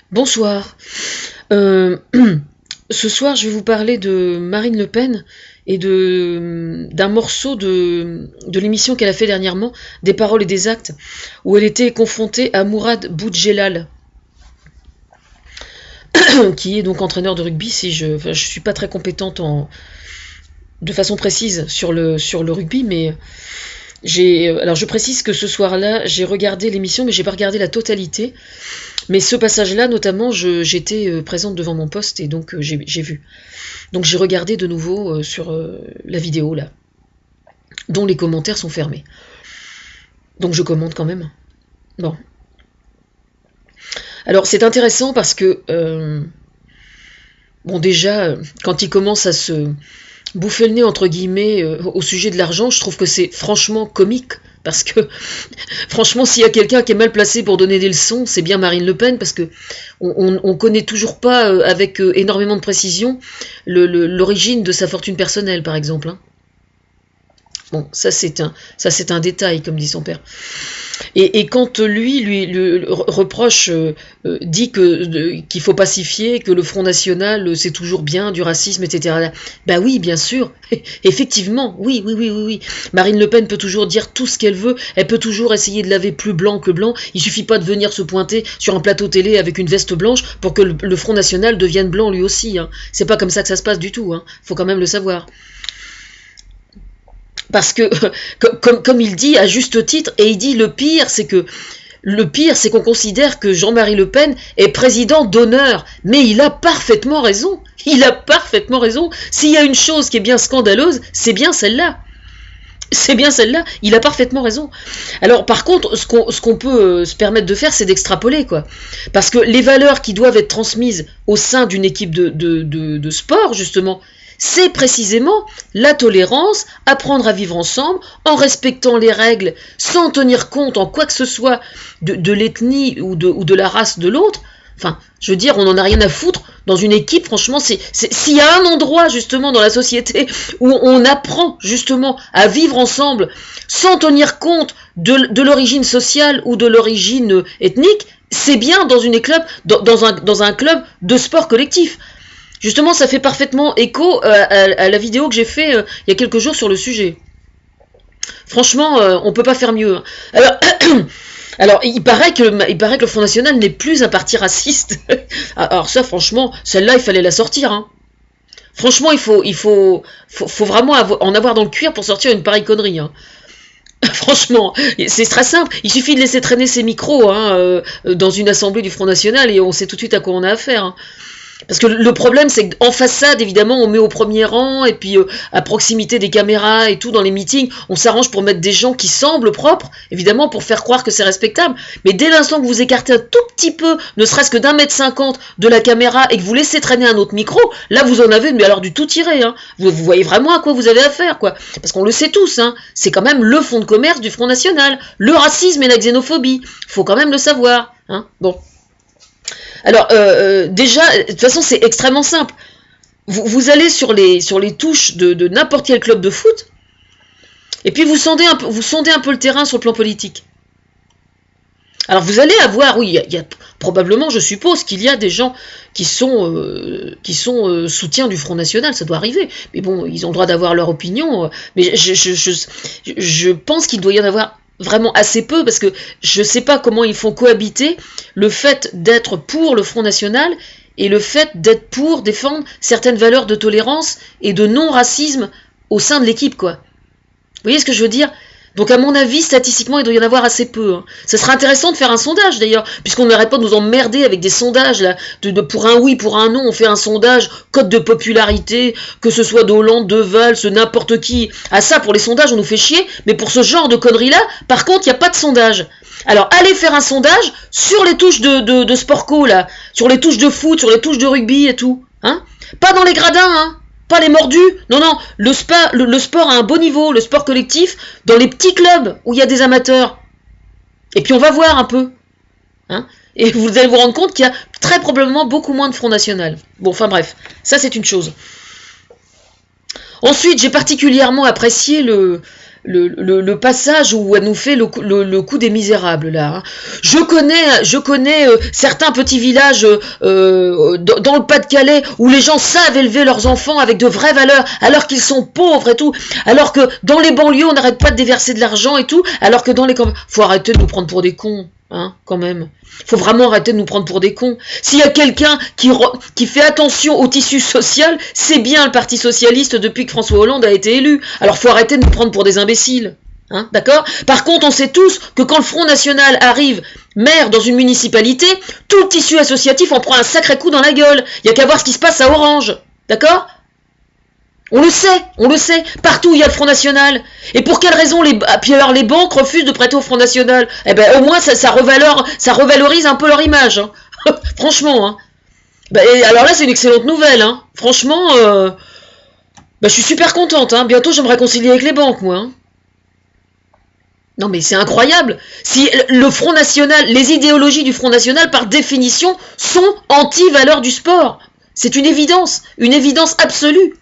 Bonsoir. Ce soir, je vais vous parler de Marine Le Pen et d'un morceau de l'émission qu'elle a fait dernièrement, Des paroles et des actes, où elle était confrontée à Mourad Boudjelal, qui est donc entraîneur de rugby. Je suis pas très compétente de façon précise sur le rugby, mais alors je précise que ce soir-là, j'ai regardé l'émission, mais j'ai pas regardé la totalité. Mais ce passage-là, notamment, j'étais présente devant mon poste et donc j'ai vu. Donc j'ai regardé de nouveau sur la vidéo là, dont les commentaires sont fermés. Donc je commente quand même. Bon. Alors c'est intéressant parce que bon déjà quand il commence à se bouffer le nez entre guillemets au sujet de l'argent, je trouve que c'est franchement comique. Parce que, franchement, s'il y a quelqu'un qui est mal placé pour donner des leçons, c'est bien Marine Le Pen, parce que on connaît toujours pas avec énormément de précision l'origine de sa fortune personnelle, par exemple. Hein. Bon, ça c'est un détail, comme dit son père. Et quand lui reproche, dit qu'il faut pacifier, que le Front National c'est toujours bien, du racisme, etc. Ben oui, bien sûr, effectivement, oui. Marine Le Pen peut toujours dire tout ce qu'elle veut, elle peut toujours essayer de laver plus blanc que blanc, il suffit pas de venir se pointer sur un plateau télé avec une veste blanche pour que le Front National devienne blanc lui aussi. Hein. C'est pas comme ça que ça se passe du tout, hein. Faut quand même le savoir. Parce que, comme il dit à juste titre, et il dit le pire, c'est qu'on considère que Jean-Marie Le Pen est président d'honneur. Mais il a parfaitement raison. Il a parfaitement raison. S'il y a une chose qui est bien scandaleuse, c'est bien celle-là. C'est bien celle-là, il a parfaitement raison. Alors par contre, ce qu'on peut se permettre de faire, c'est d'extrapoler, quoi. Parce que les valeurs qui doivent être transmises au sein d'une équipe de sport, justement, c'est précisément la tolérance, apprendre à vivre ensemble, en respectant les règles, sans tenir compte en quoi que ce soit de l'ethnie ou de la race de l'autre. Enfin, je veux dire, on n'en a rien à foutre dans une équipe, franchement, s'il y a un endroit, justement, dans la société où on apprend, justement, à vivre ensemble, sans tenir compte de l'origine sociale ou de l'origine ethnique, c'est bien dans un club de sport collectif. Justement, ça fait parfaitement écho à la vidéo que j'ai fait il y a quelques jours sur le sujet. Franchement, on peut pas faire mieux. Alors, il paraît que le Front National n'est plus un parti raciste. Alors ça, franchement, celle-là, il fallait la sortir. Hein. Franchement, il faut vraiment en avoir dans le cuir pour sortir une pareille connerie. Hein. Franchement, c'est très simple. Il suffit de laisser traîner ses micros dans une assemblée du Front National et on sait tout de suite à quoi on a affaire. Hein. Parce que le problème, c'est qu'en façade, évidemment, on met au premier rang, et puis à proximité des caméras et tout, dans les meetings, on s'arrange pour mettre des gens qui semblent propres, évidemment, pour faire croire que c'est respectable. Mais dès l'instant que vous écartez un tout petit peu, ne serait-ce que d'1,50 m de la caméra, et que vous laissez traîner un autre micro, là, vous en avez, mais alors du tout tiré. Hein. Vous voyez vraiment à quoi vous avez affaire, quoi. Parce qu'on le sait tous, hein, c'est quand même le fonds de commerce du Front National. Le racisme et la xénophobie. Faut quand même le savoir. Hein. Bon. Alors, déjà, de toute façon, c'est extrêmement simple. Vous allez sur les touches de n'importe quel club de foot, et puis vous sondez un peu le terrain sur le plan politique. Alors, vous allez avoir, oui, il y a probablement, je suppose, qu'il y a des gens qui sont soutiens du Front National, ça doit arriver. Mais bon, ils ont le droit d'avoir leur opinion. Mais je pense qu'il doit y en avoir vraiment assez peu, parce que je sais pas comment ils font cohabiter le fait d'être pour le Front National et le fait d'être pour défendre certaines valeurs de tolérance et de non-racisme au sein de l'équipe, quoi. Vous voyez ce que je veux dire ? Donc à mon avis, statistiquement, il doit y en avoir assez peu. Hein. Ça serait intéressant de faire un sondage d'ailleurs, puisqu'on n'arrête pas de nous emmerder avec des sondages là, pour un oui, pour un non, on fait un sondage, cote de popularité, que ce soit d'Hollande, de Valls, n'importe qui. Ah ça, pour les sondages, on nous fait chier, mais pour ce genre de conneries-là, par contre, il n'y a pas de sondage. Alors allez faire un sondage sur les touches de sport-co là, sur les touches de foot, sur les touches de rugby et tout. Hein, pas dans les gradins, hein. Pas les mordus, non, le sport à un beau niveau, le sport collectif, dans les petits clubs où il y a des amateurs. Et puis on va voir un peu. Hein, et vous allez vous rendre compte qu'il y a très probablement beaucoup moins de Front National. Bon, enfin bref, ça c'est une chose. Ensuite, j'ai particulièrement apprécié le passage où elle nous fait le coup des misérables là. Hein. Je connais certains petits villages dans le Pas-de-Calais où les gens savent élever leurs enfants avec de vraies valeurs, alors qu'ils sont pauvres et tout, alors que dans les banlieues on n'arrête pas de déverser de l'argent et tout, alors que dans les campagnes, faut arrêter de nous prendre pour des cons, hein, quand même. Faut vraiment arrêter de nous prendre pour des cons. S'il y a quelqu'un qui fait attention au tissu social, c'est bien le Parti Socialiste depuis que François Hollande a été élu. Alors faut arrêter de nous prendre pour des imbéciles. Hein, d'accord ? Par contre, on sait tous que quand le Front National arrive maire dans une municipalité, tout le tissu associatif en prend un sacré coup dans la gueule. Il n'y a qu'à voir ce qui se passe à Orange. D'accord ? On le sait, partout où il y a le Front National. Et pour quelle raison les banques refusent de prêter au Front National ? Eh ben au moins ça revalorise un peu leur image. Hein. Franchement. Hein. Alors là c'est une excellente nouvelle. Hein. Franchement, je suis super contente. Hein. Bientôt je vais me réconcilier avec les banques, moi. Hein. Non mais c'est incroyable. Si le Front National, les idéologies du Front National par définition sont anti-valeurs du sport. C'est une évidence absolue.